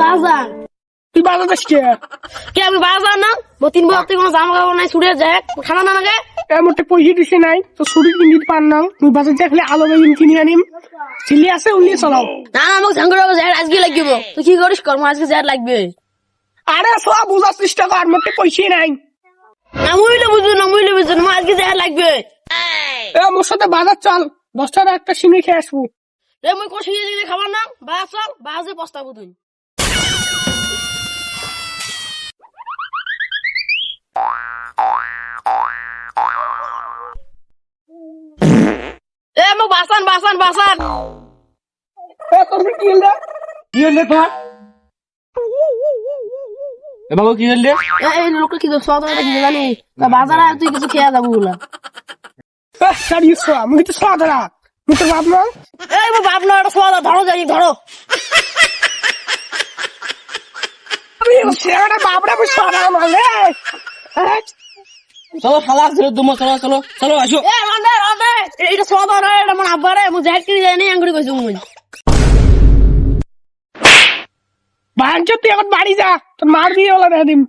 বাজার তুই বাজার যাস কে? কে আমি বাজার না তিন বছর থেকে কোনো জামা কাপড় নাই ছুটে যায় খানা না নাগে এমন পয়সা দিছে নাই তো ছুটি কিনতে পার না তুই বাজার যা খালি আলো বেগুন কিনে আনিম ছিলি আছে উনি চালাও না আমাকে ঝাঙ্গুর জ্যাট আজকে লাগিব তুই কি করিস কর্ম আজকে জ্যাট লাগবে আরে সব বুঝার চেষ্টা কর মোটে পয়সা নাই না মুইলে বুঝু না আমার আজকে জ্যাট লাগবে মোর সাথে বাজার চল 10 টাকা একটা সিমড়ি খেয়ে আসবো রে মুই কষি দিয়ে খাবার না বাজার চল বাজে পস্তাবো তুই এ মোক বাসান তোর কি হলো কি হলে তোমার বাবু কি হলে এই লোকটা কি সদরটা কি জানি বাজারে তুই কিছু খেয়ে যাবো বলা সারিস আমি তো সাদরা মুই তো বাপ না এই মো বাপ না এটা সদা ধরো জানি ধরো আমি সেটা বাপরা আমি সাদা মানে চলো শালা ছিল তুমি চলো চলো চলো আসো এ রন্দে এটা সদা রে এটা মন আব্বারে মু জ্যাট কিনে জানি আঙ্গুড়ি কইছু মুই ভাঙছ তুই এখন বাড়ি যা তোর মার দিয়ে ওলা দেখা দিম